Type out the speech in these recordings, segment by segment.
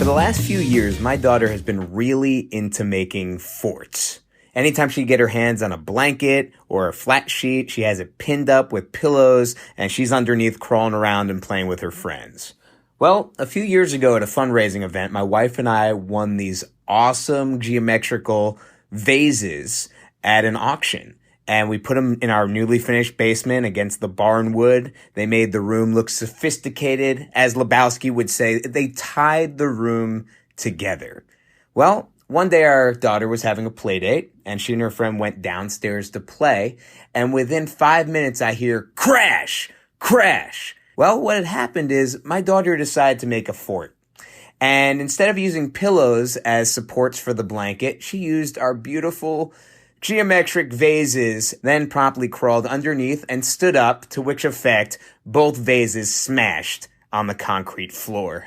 the last few years, my daughter has been really into making forts. Anytime she can get her hands on a blanket or a flat sheet, she has it pinned up with pillows, and she's underneath crawling around and playing with her friends. Well, a few years ago at a fundraising event, my wife and I won these awesome geometrical vases at an auction. And we put them in our newly finished basement against the barn wood. They made the room look sophisticated. As Lebowski would say, they tied the room together. Well, one day our daughter was having a play date, and she and her friend went downstairs to play. And within 5 minutes, I hear crash, crash. Well, what had happened is my daughter decided to make a fort. And instead of using pillows as supports for the blanket, she used our beautiful geometric vases, then promptly crawled underneath and stood up, to which effect both vases smashed on the concrete floor.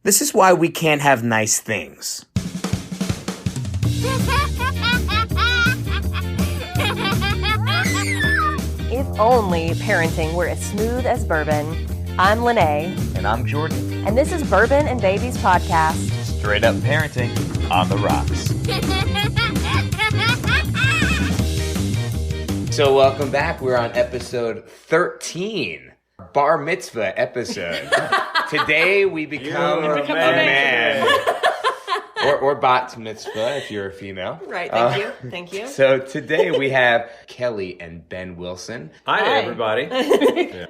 This is why we can't have nice things. If only parenting were as smooth as bourbon. I'm Lene. And I'm Jordan. And this is Bourbon and Babies podcast. Straight up parenting on the rocks. So welcome back. We're on episode 13, bar mitzvah episode. Today we become a man. Or bat mitzvah if you're a female. Right, thank you. So today we have Kelly and Ben Wilson. Hi, everybody.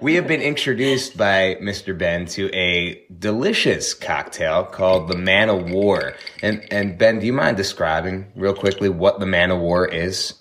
We have been introduced by Mr. Ben to a delicious cocktail called the Man of War. And Ben, do you mind describing real quickly what the Man of War is?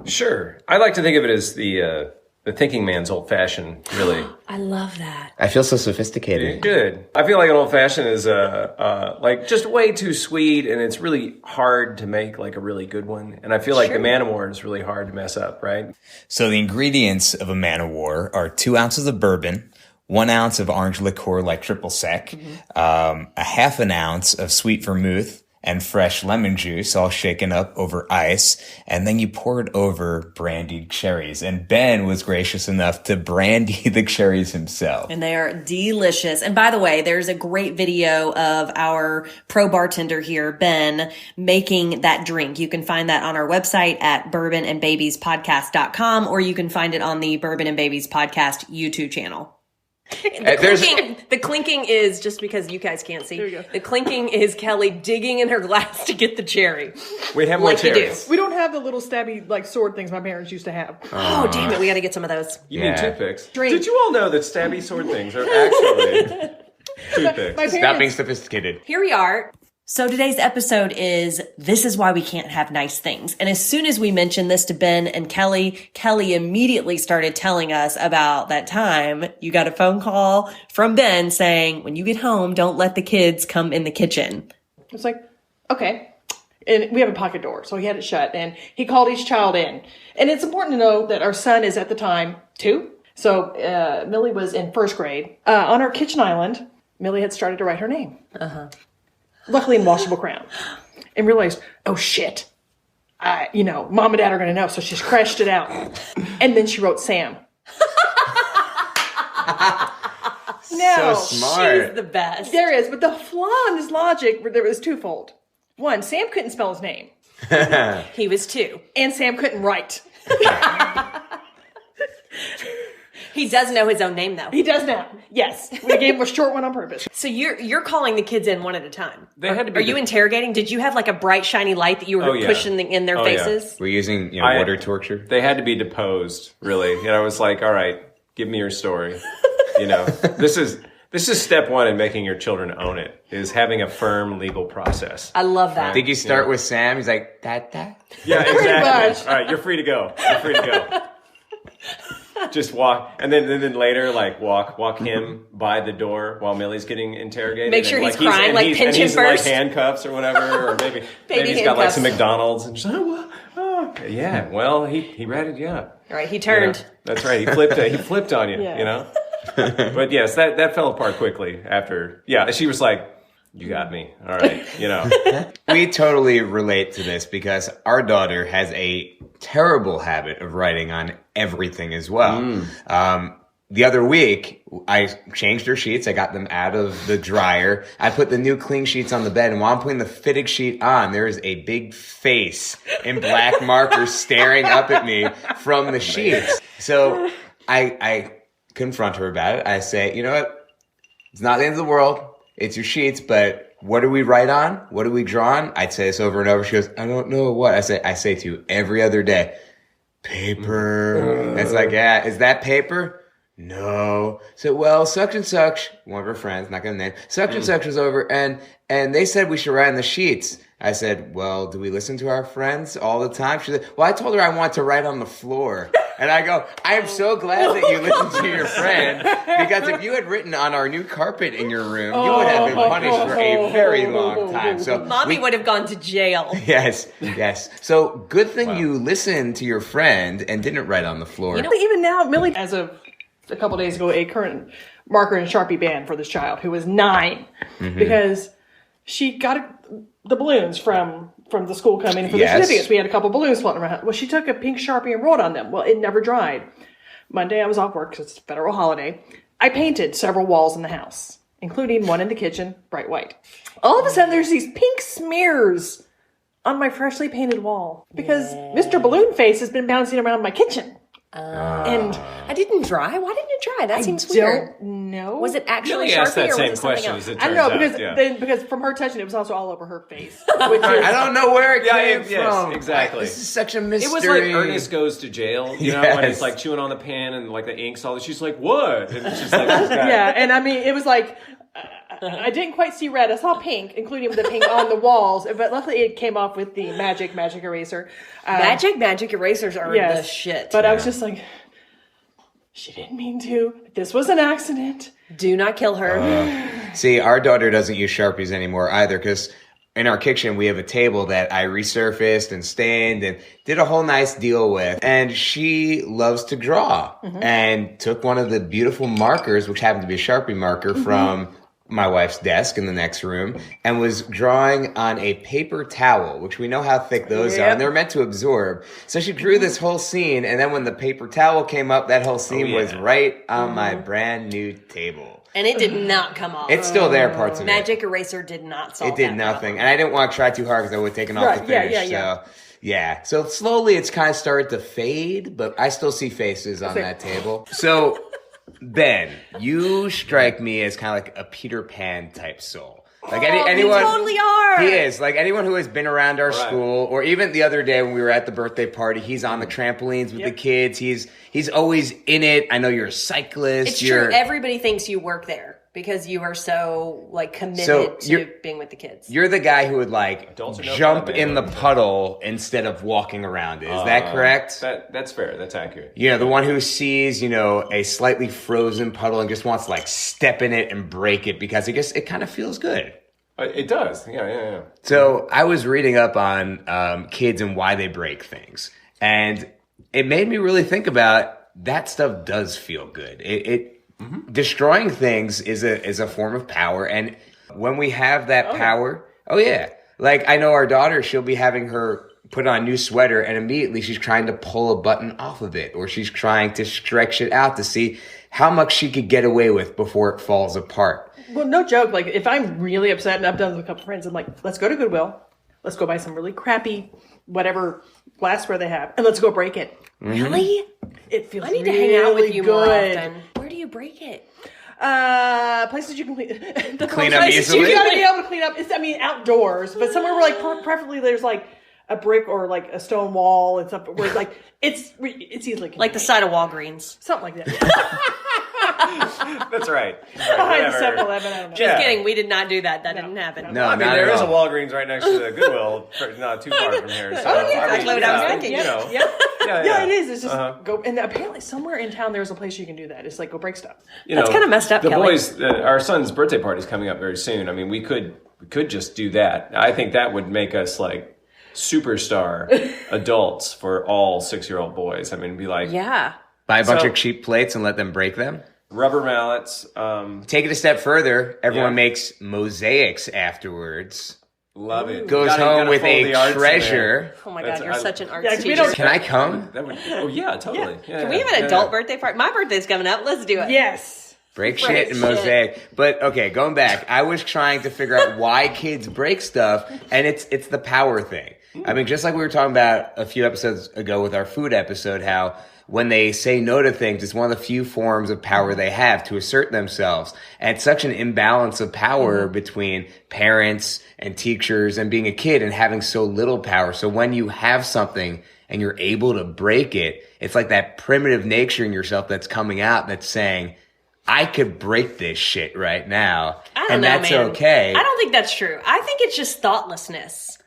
Sure. I like to think of it as the thinking man's old-fashioned, really. I love that. I feel so sophisticated. Good. I feel like an old-fashioned is like just way too sweet, and it's really hard to make like a really good one. And I feel like the Man of War is really hard to mess up, right? So the ingredients of a Man of War are 2 ounces of bourbon, 1 ounce of orange liqueur like triple sec, a half an ounce of sweet vermouth, and fresh lemon juice all shaken up over ice, and then you pour it over brandied cherries. And Ben was gracious enough to brandy the cherries himself. And they are delicious. And by the way, there's a great video of our pro bartender here, Ben, making that drink. You can find that on our website at bourbonandbabiespodcast.com, or you can find it on the Bourbon and Babies Podcast YouTube channel. The clinking is, just because you guys can't see, the clinking is Kelly digging in her glass to get the cherry. We have more cherries. We don't have the little stabby like sword things my parents used to have. Oh, damn it. We got to get some of those. You mean toothpicks? Drink. Did you all know that stabby sword things are actually toothpicks? Stop being sophisticated. Here we are. So today's episode is This Is Why We Can't Have Nice Things. And as soon as we mentioned this to Ben and Kelly immediately started telling us about that time you got a phone call from Ben saying, when you get home, don't let the kids come in the kitchen. It's like, okay. And we have a pocket door, so he had it shut, and he called each child in. And it's important to know that our son is at the time 2. So Millie was in 1st grade. On our kitchen island, Millie had started to write her name. Luckily in washable crayon, and realized, oh shit, mom and dad are going to know. So she's crashed it out. And then she wrote Sam. So smart. She's the best. There is, but the flaw in his logic, there was twofold. One, Sam couldn't spell his name. He was 2. And Sam couldn't write. He does know his own name, though. He does now. Yes. We gave him a short one on purpose. So you're calling the kids in one at a time. They had to be Are you interrogating? Did you have like a bright, shiny light that you were pushing in their faces? We're using water torture. They had to be deposed, really. And I was like, all right, give me your story. This is step 1 in making your children own it, is having a firm legal process. I love that. I think you start with Sam. He's like, Dad. Yeah, exactly. much. All right, you're free to go. Just walk, and then later, like walk him by the door while Millie's getting interrogated. Make sure and, he's crying, like pinch him he's first. in, like handcuffs or whatever, or maybe he's got like some McDonald's and just, yeah. Well, he ratted you up. All right, he turned. That's right. He flipped on you. Yeah. But yes, that fell apart quickly after. Yeah, she was like, you got me. All right. We totally relate to this because our daughter has a terrible habit of writing on everything as well. the other week, I changed her sheets. I got them out of the dryer. I put the new clean sheets on the bed. And while I'm putting the fitted sheet on, there is a big face in black marker staring up at me from the sheets. So I confront her about it. I say, you know what? It's not the end of the world. It's your sheets, but what do we write on? What do we draw on? I'd say this over and over. She goes, I don't know what. I say to you every other day, paper. It's like, yeah, is that paper? No. So, well, such and such, one of her friends, not going to name, such and such was over, and they said we should write on the sheets. I said, well, do we listen to our friends all the time? She said, well, I told her I want to write on the floor. And I go, I am so glad that you listened to your friend, because if you had written on our new carpet in your room, you would have been punished for a very long time. So Mommy would have gone to jail. Yes. So good thing you listened to your friend and didn't write on the floor. You know, even now, Millie, as of a couple days ago, a current marker and Sharpie ban for this child who was 9 because she got the balloons from the school coming for the certificates. We had a couple balloons floating around. Well, she took a pink Sharpie and wrote on them. Well, it never dried. Monday, I was off work because it's a federal holiday. I painted several walls in the house, including one in the kitchen, bright white. All of a sudden, there's these pink smears on my freshly painted wall because Mr. Balloon Face has been bouncing around my kitchen. And I didn't dry. Why didn't it dry? That seems weird. No. Was it actually Really asked Sharpie that or same was it something question else? as it I turns don't know out. because from her touching it was also all over her face. Which is, I don't know where it came yes, from. exactly. This is such a mystery. It was like Ernest Goes to Jail, you know, when it's like chewing on the pen and like the ink's all. She's like, what? And it's just like, this guy. yeah, and I mean, it was like I didn't quite see red. I saw pink, including the pink on the walls, but luckily it came off with the magic eraser. Magic erasers are the shit. But I was just like, she didn't mean to. This was an accident. Do not kill her. See, our daughter doesn't use Sharpies anymore either because in our kitchen we have a table that I resurfaced and stained and did a whole nice deal with. And she loves to draw and took one of the beautiful markers, which happened to be a Sharpie marker from my wife's desk in the next room, and was drawing on a paper towel, which we know how thick those are, and they're meant to absorb. So she drew this whole scene, and then when the paper towel came up, that whole scene was right on my brand new table. And it did not come off. It's still there, parts of it. Magic eraser did not solve It did that nothing. problem. And I didn't want to try too hard because I would have taken off the finish. Yeah. So slowly it's kind of started to fade, but I still see faces on that table. So Ben, you strike me as kind of like a Peter Pan type soul. Like anyone, you totally are. He is. Like anyone who has been around our school, or even the other day when we were at the birthday party, he's on the trampolines with the kids. He's always in it. I know you're a cyclist. It's true. Everybody thinks you work there because you are so like committed to being with the kids. You're the guy who would like jump in the puddle instead of walking around it. Is that correct? That's fair. That's accurate. You know, the one who sees, a slightly frozen puddle and just wants to like step in it and break it because it kind of feels good. It does. Yeah. So I was reading up on kids and why they break things. And it made me really think about that stuff does feel good. Destroying things is a form of power. And when we have that power, like I know our daughter, she'll be having her put on a new sweater and immediately she's trying to pull a button off of it, or she's trying to stretch it out to see how much she could get away with before it falls apart. Well, no joke. Like if I'm really upset and I've done with a couple friends, I'm like, let's go to Goodwill. Let's go buy some really crappy, whatever glassware they have, and let's go break it. Really? It feels I need really to hang out with you good. more often. Where do you break it? Places you can clean up easily. You gotta be able to clean up. Outdoors, but somewhere where preferably there's like a brick or like a stone wall and stuff where it's like it's easily like the side of Walgreens, something like that. That's right. Behind 7-Eleven, I don't know. Just kidding. We did not do that. That didn't happen. No, I mean, there is a Walgreens right next to the Goodwill, not too far from here. So, exactly what I was thinking. Yeah, it is. It's just go, and apparently somewhere in town there's a place you can do that. It's like go break stuff. That's kind of messed up. The Kelly. boys, our son's birthday party is coming up very soon. I mean, we could just do that. I think that would make us like superstar adults for all 6-year-old boys. I mean, be like, buy a bunch of cheap plates and let them break them. Rubber mallets. Take it a step further. Everyone makes mosaics afterwards. Love it. goes home with a treasure. Oh my God, you're such an arts Yeah, 'cause we teacher. don't- Can I come? Yeah, totally. Yeah, Can we have an adult birthday party? My birthday's coming up. Let's do it. Yes. Break Break shit and shit. mosaic. But okay, going back, I was trying to figure out why kids break stuff, and it's the power thing. I mean, just like we were talking about a few episodes ago with our food episode, how when they say no to things, it's one of the few forms of power they have to assert themselves. And it's such an imbalance of power between parents and teachers and being a kid and having so little power. So when you have something and you're able to break it, it's like that primitive nature in yourself that's coming out that's saying, I could break this shit right now. I don't and know, that's man. okay. I don't think that's true. I think it's just thoughtlessness.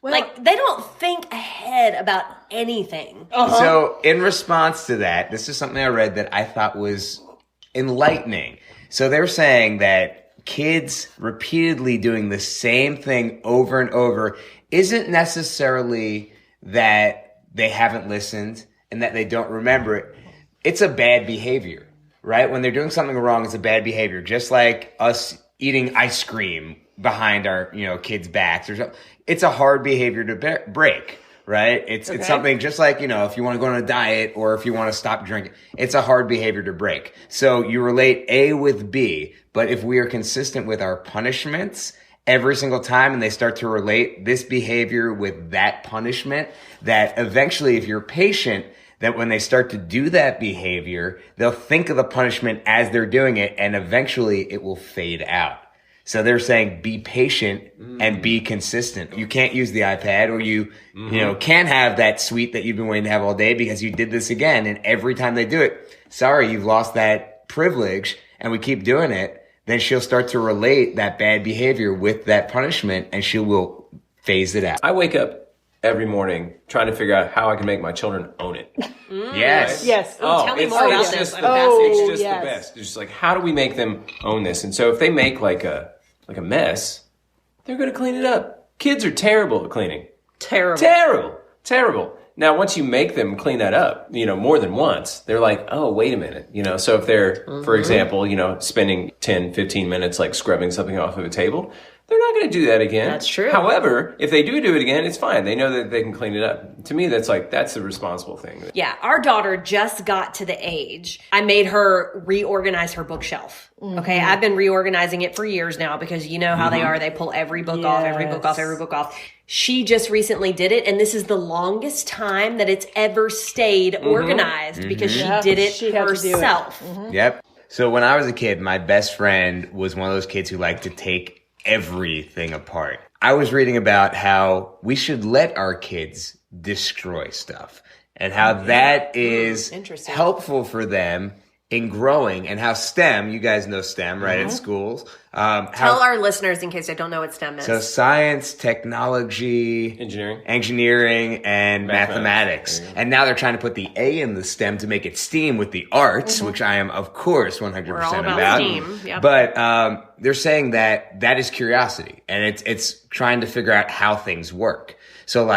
Like, they don't think ahead about anything. So in response to that, this is something I read that I thought was enlightening. So they're saying that kids repeatedly doing the same thing over and over isn't necessarily that they haven't listened and that they don't remember it. It's a bad behavior, right? When they're doing something wrong, it's a bad behavior. Just like us eating ice cream behind our, kids' backs or something. It's a hard behavior to break, right? It's something just like, if you want to go on a diet or if you want to stop drinking, it's a hard behavior to break. So you relate A with B, but if we are consistent with our punishments every single time and they start to relate this behavior with that punishment, that eventually if you're patient, that when they start to do that behavior, they'll think of the punishment as they're doing it and eventually it will fade out. So they're saying be patient and be consistent. You can't use the iPad or you can't have that sweet that you've been waiting to have all day because you did this again. And every time they do it, sorry, you've lost that privilege and we keep doing it. Then she'll start to relate that bad behavior with that punishment and she will phase it out. I wake up every morning trying to figure out how I can make my children own it. Yes. Yes. Tell me it's more about just this. the I'm best. fascinated. It's just yes. the best. It's just like, how do we make them own this? And so if they make like a mess, they're going to clean it up. Kids are terrible at cleaning. Terrible. Now, once you make them clean that up, more than once, they're like, oh, wait a minute. So if they're, for example, spending 10, 15 minutes like scrubbing something off of a table, they're not going to do that again. That's true. However, if they do it again, it's fine. They know that they can clean it up. To me, that's the responsible thing. Yeah, our daughter just got to the age. I made her reorganize her bookshelf. Okay, I've been reorganizing it for years now because you know how they are. They pull every book off, every book off, every book off. She just recently did it, and this is the longest time that it's ever stayed organized because she did it She had to do it. herself. Yep. So when I was a kid, my best friend was one of those kids who liked to take everything apart. I was reading about how we should let our kids destroy stuff and how that is Interesting. helpful for them in growing and how STEM, you guys know STEM, right, at schools. Tell our listeners, in case they don't know what STEM is. So science, technology, engineering, and mathematics. And now they're trying to put the A in the STEM to make it STEAM with the arts, which I am, of course, 100% We're all about about. STEAM. Yep. But they're saying that is curiosity, and it's trying to figure out how things work. So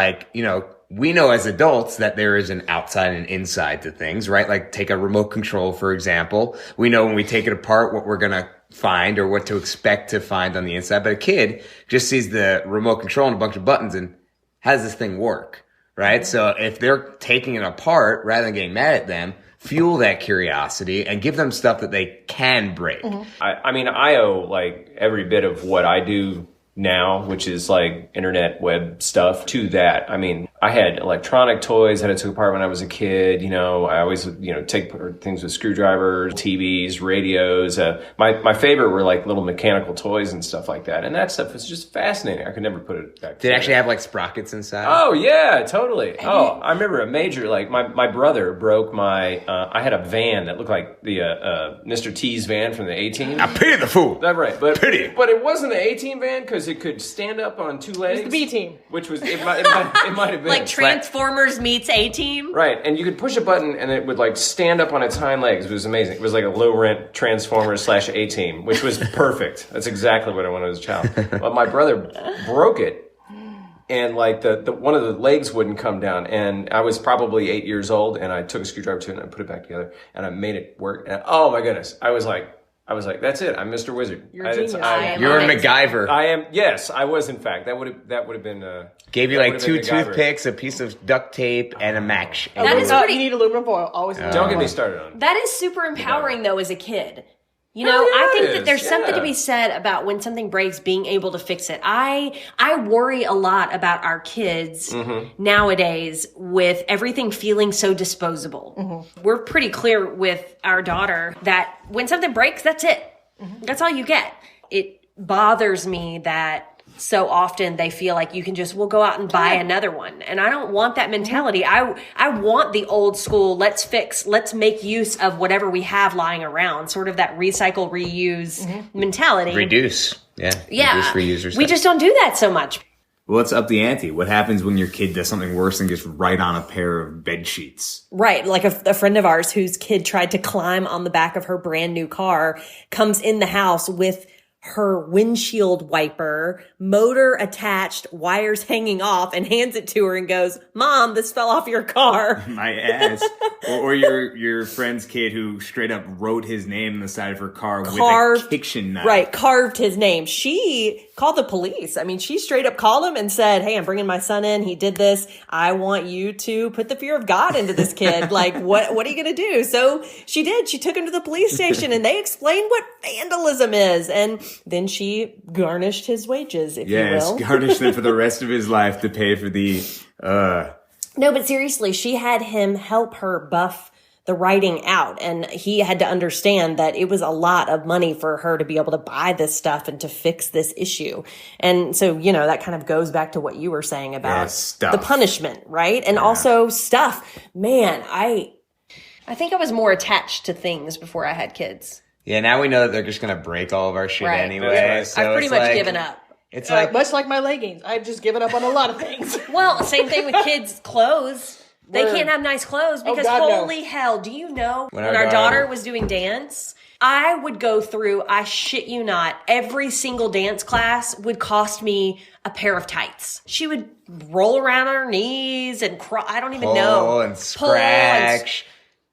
we know as adults that there is an outside and inside to things, right? Like take a remote control, for example. We know when we take it apart what we're going to find or what to expect to find on the inside. But a kid just sees the remote control and a bunch of buttons and how does this thing work, right? So if they're taking it apart, rather than getting mad at them, fuel that curiosity and give them stuff that they can break. I owe like every bit of what I do now, which is like internet web stuff, to that. I mean, I had electronic toys that I took apart when I was a kid. I always, take things with screwdrivers, TVs, radios. My favorite were like little mechanical toys and stuff like that. And that stuff was just fascinating. I could never put it back. Did it actually have like sprockets inside? Oh yeah, totally. I remember a major, like my brother broke my, I had a van that looked like the Mr. T's van from the A-Team. I pity the fool. That's right. But it wasn't the A-Team van because it could stand up on two legs. It was the B-Team. Which was, it might have been. Like Transformers meets A-Team. Right, and you could push a button and it would like stand up on its hind legs. It was amazing. It was like a low-rent Transformers / A-Team, which was perfect. That's exactly what I wanted as a child. But my brother broke it, and like the one of the legs wouldn't come down. And I was probably 8 years old, and I took a screwdriver to it and I put it back together, and I made it work. And oh my goodness, I was like, I was like, that's it. I'm Mr. Wizard. You're a genius. You're a MacGyver. I am. Yes, I was. In fact, that would have been. Gave you that like would have 2 been MacGyver. toothpicks, a piece of duct tape, and a match. That is You pretty. need aluminum foil. Always. Don't get me started on it. That is super empowering, though, as a kid. You Oh, know, yeah, I think it that is. there's something to Yeah. be said about when something breaks, being able to fix it. I worry a lot about our kids nowadays with everything feeling so disposable. We're pretty clear with our daughter that when something breaks, that's it. That's all you get. It bothers me that so often they feel like you can just, we'll go out and buy another one. And I don't want that mentality. I want the old school, let's make use of whatever we have lying around, sort of that recycle, reuse mentality. Reduce. Yeah. Yeah. Reduce, reuse. We just don't do that so much. Well, let's up the ante. What happens when your kid does something worse and gets right on a pair of bed sheets? Right. Like a friend of ours whose kid tried to climb on the back of her brand new car comes in the house with her windshield wiper, motor attached, wires hanging off, and hands it to her and goes, "Mom, this fell off your car." My ass. or your friend's kid who straight up wrote his name on the side of her car with a kitchen knife. Right, carved his name. She called the police. I mean, she straight up called him and said, "Hey, I'm bringing my son in. He did this. I want you to put the fear of God into this kid. Like, what are you going to do?" So she did. She took him to the police station and they explained what vandalism is. And then she garnished his wages, if you will. Yes, garnished them for the rest of his life to pay for the, No, but seriously, she had him help her buff the writing out. And he had to understand that it was a lot of money for her to be able to buy this stuff and to fix this issue. And so, you know, that kind of goes back to what you were saying about stuff. the punishment, right? And also stuff. Man, I think I was more attached to things before I had kids. Yeah, now we know that they're just going to break all of our shit Right. anyway. Right. So I've pretty it's much like- given up. It's like, Much like my leggings, I've just given up on a lot of things. Well, same thing with kids' clothes. They Word. can't have nice clothes because God, no. holy hell, do you know When when our our daughter- daughter was doing dance, I would go through, I shit you not, every single dance class would cost me a pair of tights. She would roll around on her knees and cry. I don't even know. pull and scratch.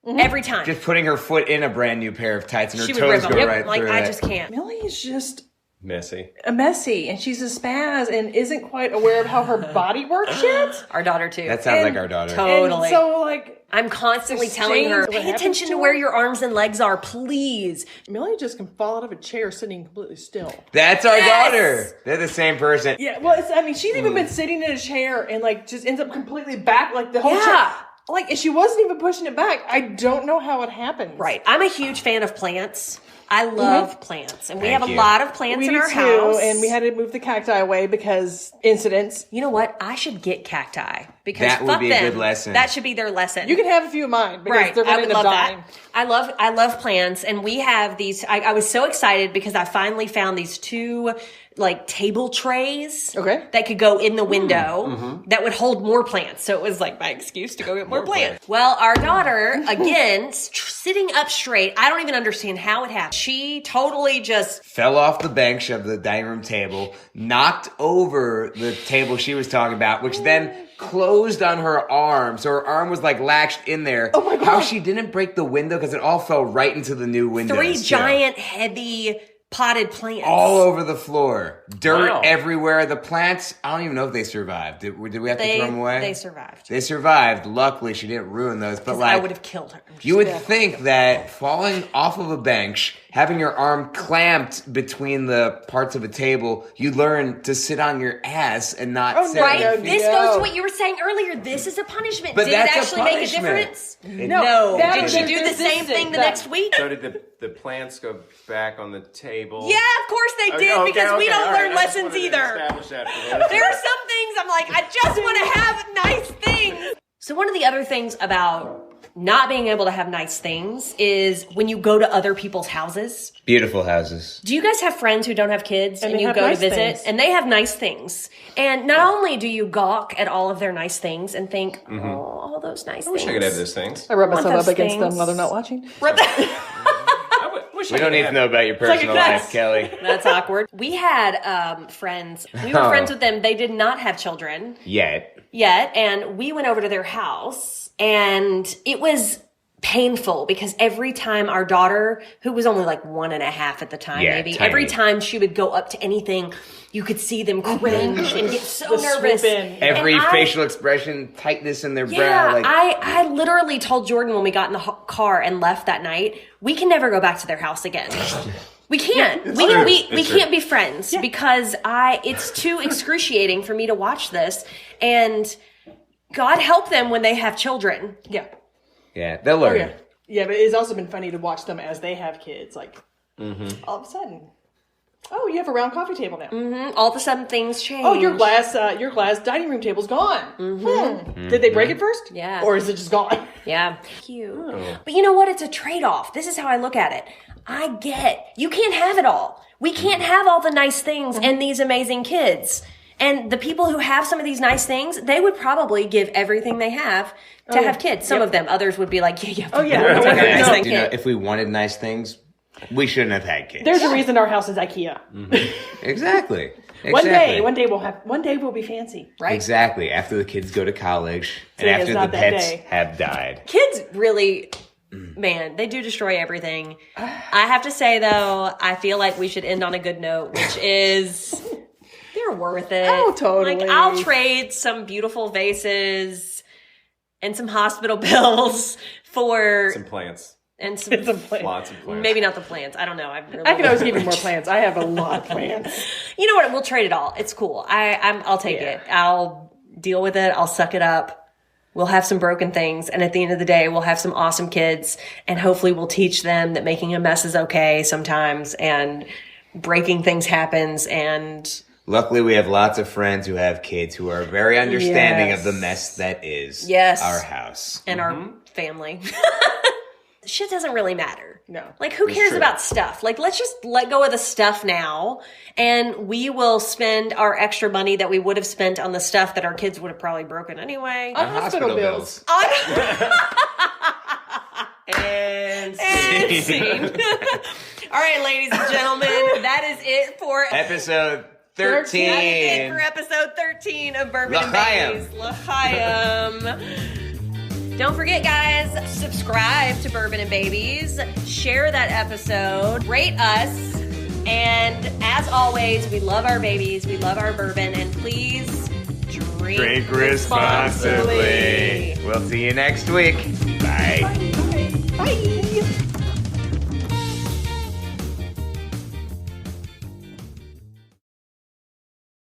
Every time. Just putting her foot in a brand new pair of tights and her She would toes rip go them. Yep, right like, through I it. just can't. Millie is just Messy. a messy, and she's a spaz and isn't quite aware of how her body works yet. Our daughter too. That sounds And like our daughter. Totally. And so, like, I'm constantly Just telling her, change what pay happens attention to to where her. your arms and legs are, please. Millie just can fall out of a chair sitting completely still. That's our Yes! daughter. They're the same person. Yeah, well, she's even been sitting in a chair and, like, just ends up completely back, like, the whole Yeah. chair. Like, and she wasn't even pushing it back. I don't know how it happened. Right. I'm a huge fan of plants. I love plants. And we Thank have a you. lot of plants We in do our too, house. and we had to move the cacti away because incidents. You know what? I should get cacti because That would fuck be a them. good lesson. That should be their lesson. You can have a few of mine because right. they're I going would to end love up dying. that. I love plants, and we have these. I was so excited because I finally found these 2 like table trays. Okay. That could go in the window that would hold more plants. So it was like my excuse to go get more plants. Well, our daughter, again, sitting up straight. I don't even understand how it happened. She totally just Fell off the bench of the dining room table, knocked over the table she was talking about, which then closed on her arm. So her arm was like latched in there. Oh my God. How she didn't break the window because it all fell right into the new window. 3 giant, heavy potted plants. All over the floor. Dirt Wow. everywhere. The plants, I don't even know if they survived. Did we have to throw them away? They survived. They survived. Luckily, she didn't ruin those. But I like, would have killed her. you would think that falling off of a bench, having your arm clamped between the parts of a table, you learn to sit on your ass and not sit on your Right? feet. This No. goes to what you were saying earlier. This is a punishment. But Did that's it a actually make a punishment. difference? No, that Did was she a do the same consistent thing the thing. next week? So did the plants go back on the table? Yeah, of course they did because we don't learn lessons either. There There are some things I'm like, I just want to have nice things. So one of the other things about not being able to have nice things is when you go to other people's houses. Beautiful houses. Do you guys have friends who don't have kids and they you have go to nice visit things. and they have nice things? And not only do you gawk at all of their nice things and think, oh, all those nice I wish things. I could have those things. I rub Want myself up those against them things. while they're not watching. Wish We don't need to know about your personal a life, mess. Kelly. That's awkward. We had friends. We were friends with them. They did not have children Yet. yet. And we went over to their house and it was painful because every time our daughter, who was only like 1.5 at the time, maybe, tiny. every time she would go up to anything, you could see them cringe and get so nervous. Every facial expression, tightness in their brow. Yeah, Like, I literally told Jordan when we got in the car and left that night, we can never go back to their house again. We can't. We can't be friends because it's too excruciating for me to watch this. And God help them when they have children. Yeah. Yeah, they'll learn. Yeah, but it's also been funny to watch them as they have kids. Like, all of a sudden, oh, you have a round coffee table now. All of a sudden, things change. Oh, your glass dining room table's gone. Did they break it first? Yeah. Or is it just gone? Yeah. Cute. Oh. But you know what? It's a trade-off. This is how I look at it. I get you can't have it all. We can't have all the nice things and these amazing kids. And the people who have some of these nice things, they would probably give everything they have to have kids. Some of them. Others would be like, If we wanted nice things, we shouldn't have had kids. There's a reason our house is IKEA. Exactly. One day we'll be fancy, right? Exactly. After the kids go to college and after the pets have died. Kids really, man, they do destroy everything. I have to say, though, I feel like we should end on a good note, which is they're worth it. Oh, totally. Like, I'll trade some beautiful vases and some hospital bills for Some plants. and some Lots of plants. maybe not the plants. I don't know. I can always give you more plants. I have a lot of plants. You know what? We'll trade it all. It's cool. I'll take it. I'll deal with it. I'll suck it up. We'll have some broken things. And at the end of the day, we'll have some awesome kids. And hopefully we'll teach them that making a mess is okay sometimes. And breaking things happens. And luckily, we have lots of friends who have kids who are very understanding of the mess that is our house. And our family. Shit doesn't really matter. No. Like, who cares about stuff? Like, let's just let go of the stuff now, and we will spend our extra money that we would have spent on the stuff that our kids would have probably broken anyway. On hospital bills. And scene. All right, ladies and gentlemen, that is it for episode 13. That is it for episode 13 of Bourbon and Babies. L'chaim. Don't forget, guys, subscribe to Bourbon and Babies. Share that episode. Rate us. And as always, we love our babies. We love our bourbon. And please drink responsibly. We'll see you next week. Bye. Bye.